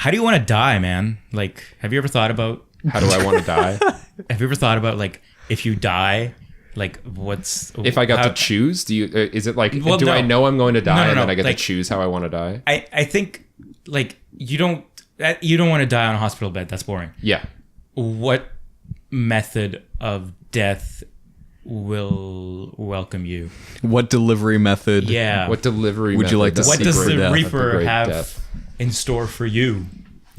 How do you want to die, man? Like, have you ever thought about... How do I want to die? Have you ever thought about, like, if you die, like, what's... If I got to choose, is it like, do I know I'm going to die and then I get to choose how I want to die? I think, like, you don't want to die on a hospital bed. That's boring. Yeah. What method of death will welcome you? What delivery method? Yeah. What delivery would you like to What see? does the death? Reaper have death. in store for you?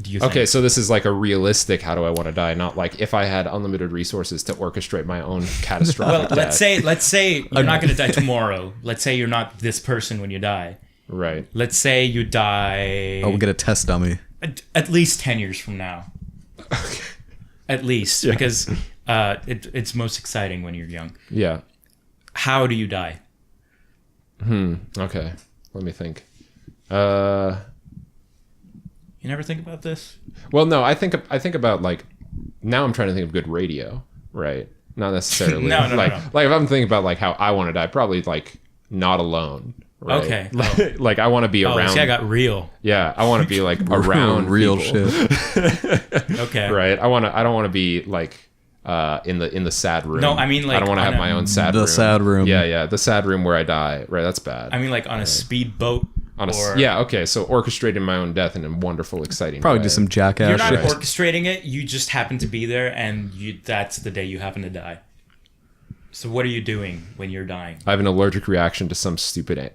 Do you think? Okay, so this is like a realistic how do I want to die, not like if I had unlimited resources to orchestrate my own catastrophic Well, death. let's say you're not going to die tomorrow. Let's say you're not this person when you die. Right. Let's say you die... Oh, we'll get a test dummy. At least 10 years from now. Okay. At least, because it's most exciting when you're young. Yeah. How do you die? Okay. Let me think. You never think about this? Well, no, I think about like, now I'm trying to think of good radio, right? Not necessarily. No. Like if I'm thinking about like how I want to die, probably like not alone. Right? Okay. Like I want to be around. See, I got real. Yeah, I want to be like around real people. shit. Okay. Right. I don't want to be like in the sad room. No, I mean, like, I don't want to on have my own sad room. The sad room. Yeah, the sad room where I die. Right, that's bad. I mean, like on a speedboat. Okay, so orchestrating my own death in a wonderful, exciting Probably way. do some jackass You're not shit. orchestrating it. You just happen to be there, and that's the day you happen to die. So what are you doing when you're dying? I have an allergic reaction to some stupid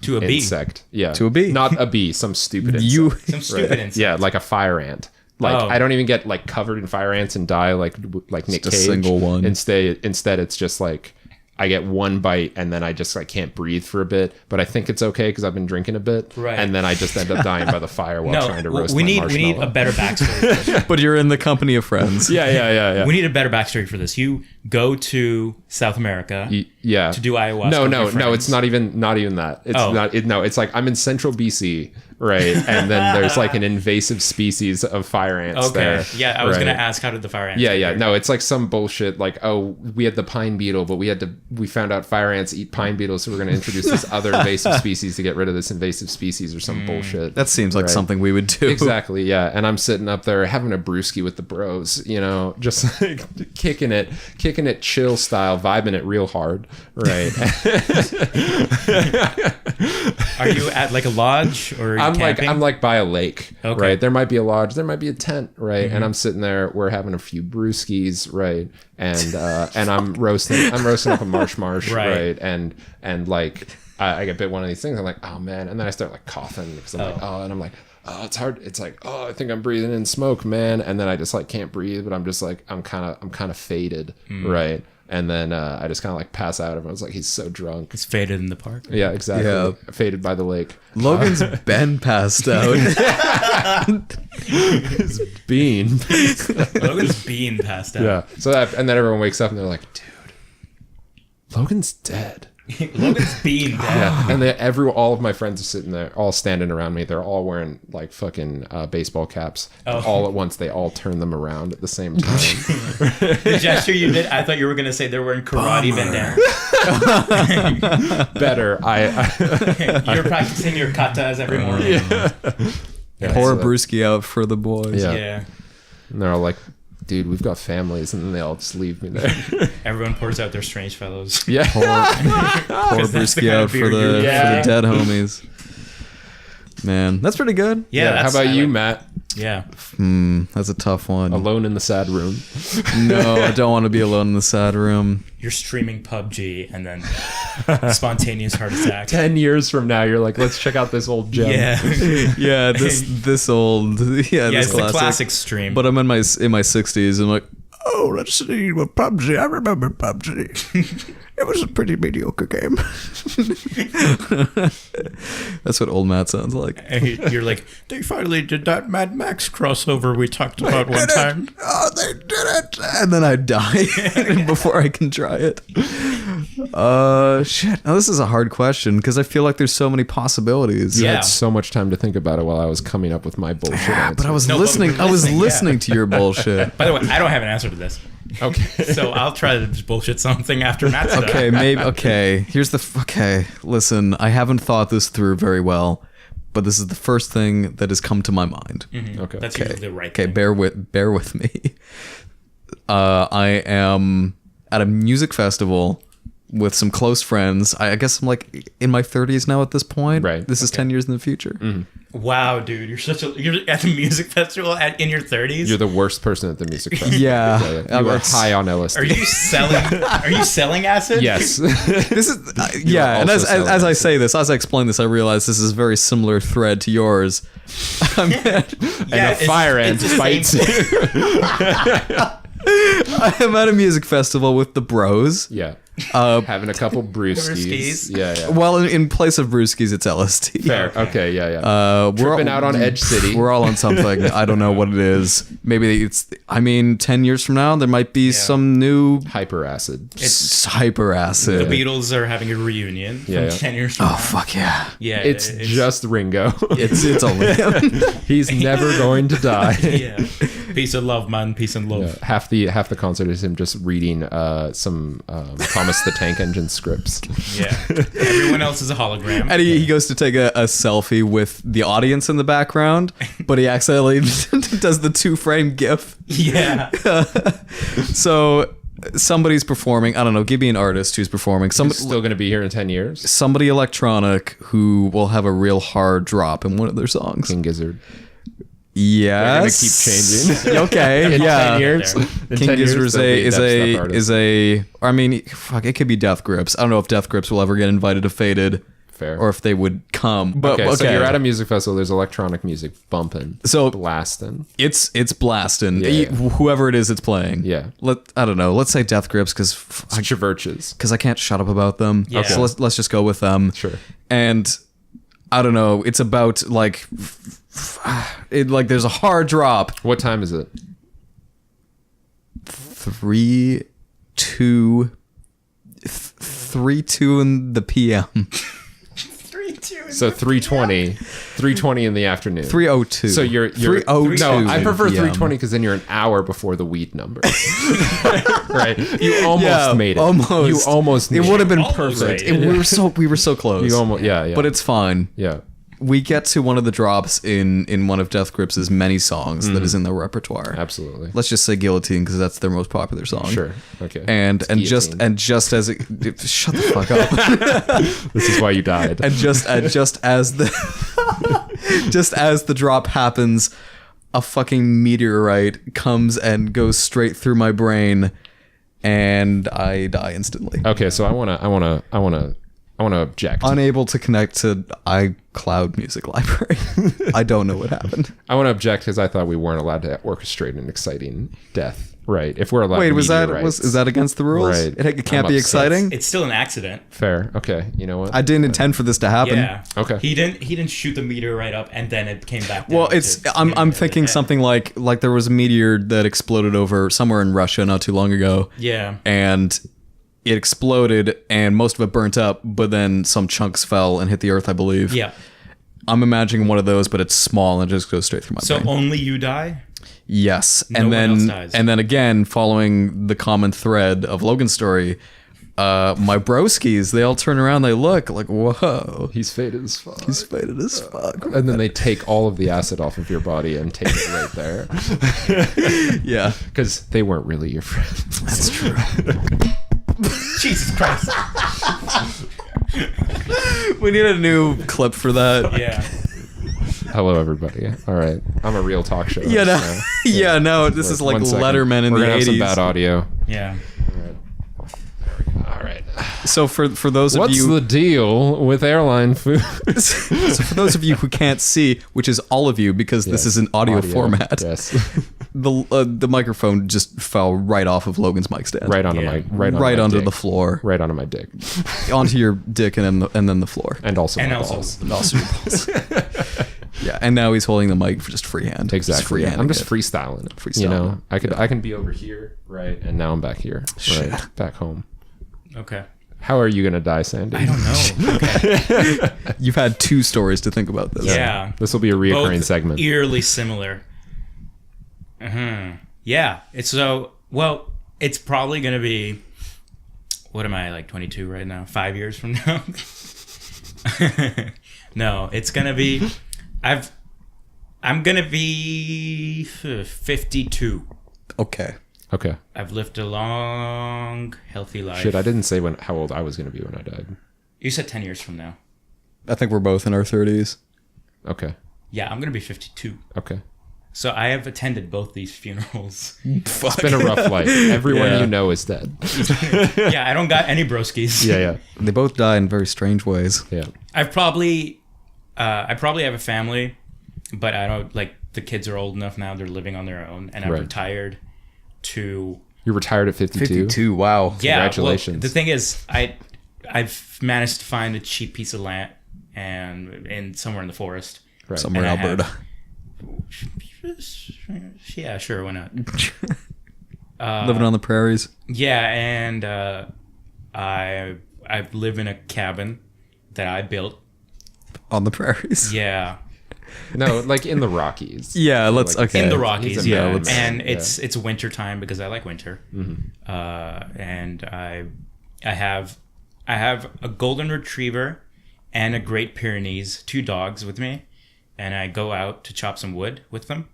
To a bee. insect. Yeah, To a bee. not a bee. Some stupid insect. Some stupid insect. Yeah, like a fire ant. Like Oh. I don't even get like covered in fire ants and die like Nick Just a Cage. single one. Instead, it's just like I get one bite and then I just like can't breathe for a bit. But I think it's okay because I've been drinking a bit. Right. And then I just end up dying by the fire while trying to roast we my need marshmallow. a better backstory for this. But you're in the company of friends. Yeah. We need a better backstory for this. You go to South America Yeah. to do ayahuasca. No, with your it's friends. not even that. It's Oh. not. It's like I'm in central BC, right? And then there's like an invasive species of fire ants Okay. there. Yeah, I was right? gonna ask, how did the fire ants? Yeah. get there? No, it's like some bullshit. Like, oh, we had the pine beetle, but we found out fire ants eat pine beetles, so we're gonna introduce this other invasive species to get rid of this invasive species or some bullshit. That seems like Right. something we would do. Exactly, yeah. And I'm sitting up there having a brewski with the bros, just like kicking it chill style, vibing it real hard, right? Are you at like a lodge or are you camping? I'm like by a lake, Okay. right? There might be a lodge, there might be a tent, right? Mm-hmm. And I'm sitting there, we're having a few brewskis, right? And I'm roasting up a marsh, Right. right? And like I get bit one of these things, I'm like, oh man, and then I start like coughing because I'm like, and I'm like, oh, it's hard. It's like, oh, I think I'm breathing in smoke, man. And then I just like can't breathe, but I'm just like, I'm kind of faded, right? And then I just kind of like pass out. Everyone's like, he's so drunk. It's faded in the park. Yeah, exactly. Yeah. Faded by the lake. Logan's been passed out. His bean. Logan's being passed out. Yeah. So and then everyone wakes up and they're like, dude, Logan's dead. Logan's being dead. Yeah. And all of my friends are sitting there, all standing around me. They're all wearing like fucking baseball caps. Oh. All at once, they all turn them around at the same time. The gesture you did, I thought you were going to say they're wearing karate bandanas. Better. You're practicing your katas every morning. Yeah, Pour so a brewski out for the boys. Yeah. And they're all like, dude, we've got families. And then they all just leave me there. Everyone pours out their strange fellows. Yeah. Pour that's the brewski kind out of for beer the you get. dead homies. Man, that's pretty good. Yeah. How about you, Matt? Yeah. That's a tough one. Alone in the sad room. No, I don't want to be alone in the sad room. You're streaming PUBG and then spontaneous heart attack. 10 years from now, you're like, let's check out this old gem. Yeah. Yeah, this old. Yeah, Yeah, this it's the classic stream. But I'm in my 60s. I'm like, oh, let's see with PUBG. I remember PUBG. It was a pretty mediocre game. That's what old Matt sounds like. You're like, they finally did that Mad Max crossover we talked about one time. Oh, they did it. And then I die before I can try it. Shit. Now, this is a hard question because I feel like there's so many possibilities. I Yeah. had so much time to think about it while I was coming up with my bullshit. But I was No, but listening. we're I was listening, listening to your bullshit. By the way, I don't have an answer to this. Okay. So I'll try to just bullshit something after Matt's done. Okay, maybe. Okay, here's the. Okay, listen. I haven't thought this through very well, but this is the first thing that has come to my mind. Okay. That's usually the right Okay, thing. bear with me. I am at a music festival with some close friends. I guess I'm like in my 30s now at this point. Right. This is 10 years in the future. Wow, dude, you're at the music festival in your 30s. You're the worst person at the music festival. Yeah. You are high on LSD. Are you selling? Are you selling acid? Yes. This is yeah, and also as I say this, as I explain this, I realize this is a very similar thread to yours. I'm at, And a fire ant the same bites thing. you. I am at a music festival with the bros. Yeah. Having a couple brewskis. Brewskis. Yeah. Well, in place of brewskis, it's LSD. Fair. Okay. Yeah. We're Tripping out on Edge City. We're all on something. I don't know what it is. Maybe it's. I mean, 10 years from now, there might be some new Hyper acid. hyper The acid. Beatles are having a reunion from Yeah. 10 years from Oh now. fuck yeah! Yeah, It's just Ringo. It's only him. He's never going to die. yeah. Peace and love, man. Peace and love. Half the concert is him just reading some Thomas the Tank Engine scripts. Yeah. Everyone else is a hologram. And he goes to take a selfie with the audience in the background, but he accidentally does the 2-frame GIF. Yeah. So somebody's performing. I don't know. Give me an artist who's performing. He's still going to be here in 10 years. Somebody electronic who will have a real hard drop in one of their songs. King Gizzard. Yes. They're gonna keep changing. Okay. In yeah. 10 years. There. In King 10 years, Gizzard there'll be a dubstep artist. is a. I mean, fuck. It could be Death Grips. I don't know if Death Grips will ever get invited to Faded. Fair. Or if they would come. But okay, so you're at a music festival. There's electronic music bumping. So blasting. It's blasting. Yeah. Whoever it is, it's playing. Yeah. I don't know. Let's say Death Grips because Churches. I can't shut up about them. Yeah. So let's just go with them. Sure. And I don't know. It's about like there's a hard drop. What time is it? 3 2 in the PM. 3, 2. So 3:20 in the afternoon. 3:02. So you're 3:02. No, I prefer PM. 3:20 because then you're an hour before the weed number. Right? You almost Yeah, made it. almost. You almost. It made would have been Almost perfect. made it. We were so close. You almost. Yeah. But it's fine. Yeah. We get to one of the drops in one of Death Grips' many songs that is in their repertoire. Absolutely. Let's just say Guillotine because that's their most popular song. Sure. Okay. And It's just Guillotine. as it shut the fuck up. This is why you died. And just as the just as the drop happens, a fucking meteorite comes and goes straight through my brain, and I die instantly. Okay, so I wanna object. Unable to connect to iCloud Music Library. I don't know what happened. I want to object because I thought we weren't allowed to orchestrate an exciting death. Right? If we're allowed. Wait, is meteorites. that against the rules? Right. It can't I'm be upset. exciting. It's still an accident. Fair? Okay. You know what? I didn't intend for this to happen. Yeah. Okay. He didn't shoot the meteor right up and then it came back down. Well, I'm thinking something like there was a meteor that exploded over somewhere in Russia not too long ago. Yeah. And it exploded and most of it burnt up, but then some chunks fell and hit the earth, I believe. Yeah. I'm imagining one of those, but it's small and it just goes straight through my So brain. only you die? Yes. No And one then else dies. and then again, following the common thread of Logan's story, my broskies, they all turn around, they look like, whoa. He's faded as fuck. He's faded as fuck. And then they take all of the acid off of your body and take it right there. Yeah. Because they weren't really your friends. That's true. Jesus Christ. We need a new clip for that. Yeah. Hello, everybody. All right. I'm a real talk show. Yeah, no, host now. yeah, no, this is like 1 second. Letterman in We're the gonna 80s. have some bad audio. Yeah. All right. So for those of What's you the deal with airline food? so for those of you who can't see, which is all of you because this is an audio format, Yes. the microphone just fell right off of Logan's mic stand. Right onto Yeah. my right onto dick. the floor. Right onto my dick. Onto your dick and then the floor. And also And my also balls. And also your balls. Yeah, and now he's holding the mic for just freehand. Exactly. Just I'm just freehanding it. freestyling. You know, Freestyling. I can be over here, right, and now I'm back here, Shit. right, back home. Okay. How are you gonna die, Sandy? I don't know. Okay. You've had 2 stories to think about this. Yeah. This will be a reoccurring Both segment. eerily similar. Yeah. It's it's probably going to be, what am I, like 22 right now? 5 years from now? No, it's going to be I'm gonna be 52. Okay. Okay. I've lived a long, healthy life. Shit, I didn't say how old I was going to be when I died. You said 10 years from now. I think we're both in our 30s. Okay. Yeah, I'm gonna be 52. Okay. So I have attended both these funerals. It's been a rough life. Everyone Yeah. you know is dead. Yeah, I don't got any broskies. Yeah. They both die in very strange ways. Yeah. I probably have a family, but I don't like the kids are old enough now; they're living on their own, and I'm Right. retired. To You're retired at 52? 52, wow. yeah, Congratulations. well, the thing is, I've managed to find a cheap piece of land and in somewhere in the forest. Right. Somewhere in And I have- Alberta. Yeah, sure, why not? Living on the prairies. Yeah, and I live in a cabin that I built. On the prairies. Yeah, No, like in the Rockies. Yeah, let's, Like, okay. in the He's Rockies. a Yeah, nomad, and yeah. it's winter time because I like winter. And I have a golden retriever and a Great Pyrenees, 2 dogs with me, and I go out to chop some wood with them.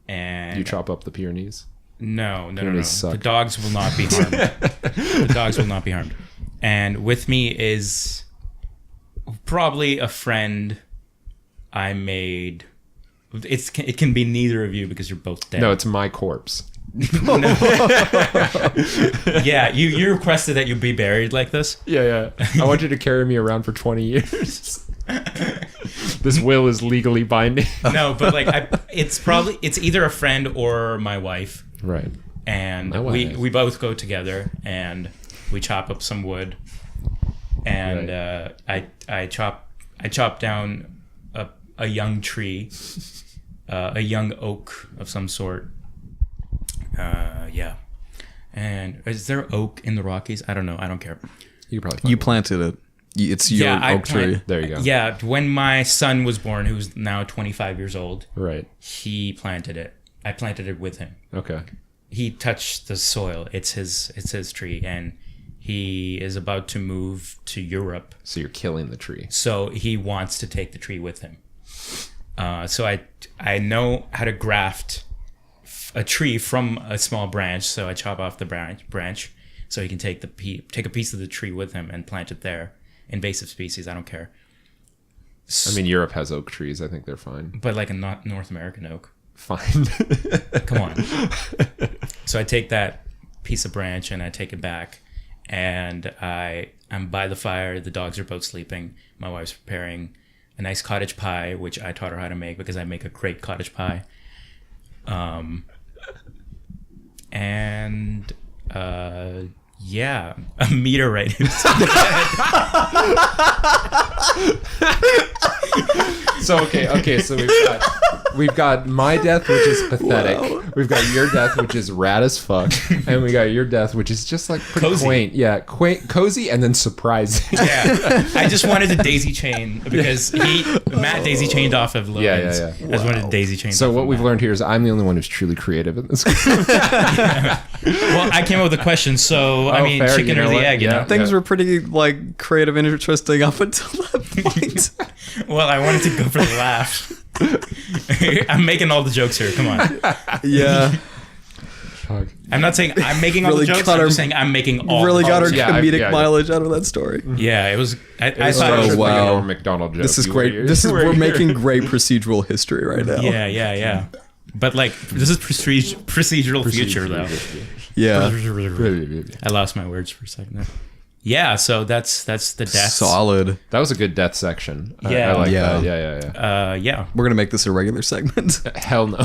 And You chop up the Pyrenees? no. Pyrenees suck. The dogs will not be harmed. The dogs will not be harmed. And with me is probably a friend I made. It can be neither of you because you're both dead. No, it's my corpse. Yeah, you requested that you be buried like this. Yeah. I want you to carry me around for 20 years. This will is legally binding. No, but like it's either a friend or my wife, Right. and My we wife. both go together and we chop up some wood, and I chop down a young tree, a young oak of some sort. Yeah. And is there oak in the Rockies? I don't know. I don't care. You could probably find You one. planted it. It's your I oak tree. There you go. Yeah, when my son was born, who's now 25 years old, Right. he planted it. I planted it with him. Okay. He touched the soil. It's his tree, and he is about to move to Europe. So you're killing the tree. So he wants to take the tree with him. So I know how to graft a tree from a small branch. So I chop off the branch, so he can take a piece of the tree with him and plant it there. Invasive species, I don't care. I mean, Europe has oak trees. I think they're fine. But like a not North American oak. Fine. Come on. So I take that piece of branch and I take it back, and I'm by the fire. The dogs are both sleeping. My wife's preparing a nice cottage pie, which I taught her how to make because I make a great cottage pie. Yeah, a meteorite. So so we've got my death, which is pathetic. Wow. We've got your death, which is rad as fuck, and we got your death, which is just like pretty Cozy. quaint. Yeah, quaint, cozy, and then surprising. Yeah, I just wanted to daisy chain because Matt daisy chained off of Logan's. Yeah. I just wanted to daisy chain. So off what of we've Matt. learned here is I'm the only one who's truly creative in this. Well, I came up with a question, so I mean, fair, chicken you know or the what? egg, you Yeah. know? Things were pretty like creative and interesting up until that point. Well, I wanted to go for the laugh. I'm making all the jokes here. Come on. Yeah. Fuck. I'm not saying I'm making all Really the jokes. cut I'm our- just saying I'm making all Really the got our jokes. Yeah, comedic yeah. mileage out of that story. Yeah, it was. I It's thought it was. structured like a wow. Norm Macdonald joke. This is You great. were- This is you were we're here. making great procedural history right now. Yeah. But like, this is procedural future though. Yeah. I lost my words for a second there. Yeah, so that's the death. Solid. That was a good death section. Yeah. I like Yeah. that. Yeah. Yeah. We're gonna make this a regular segment. Hell no.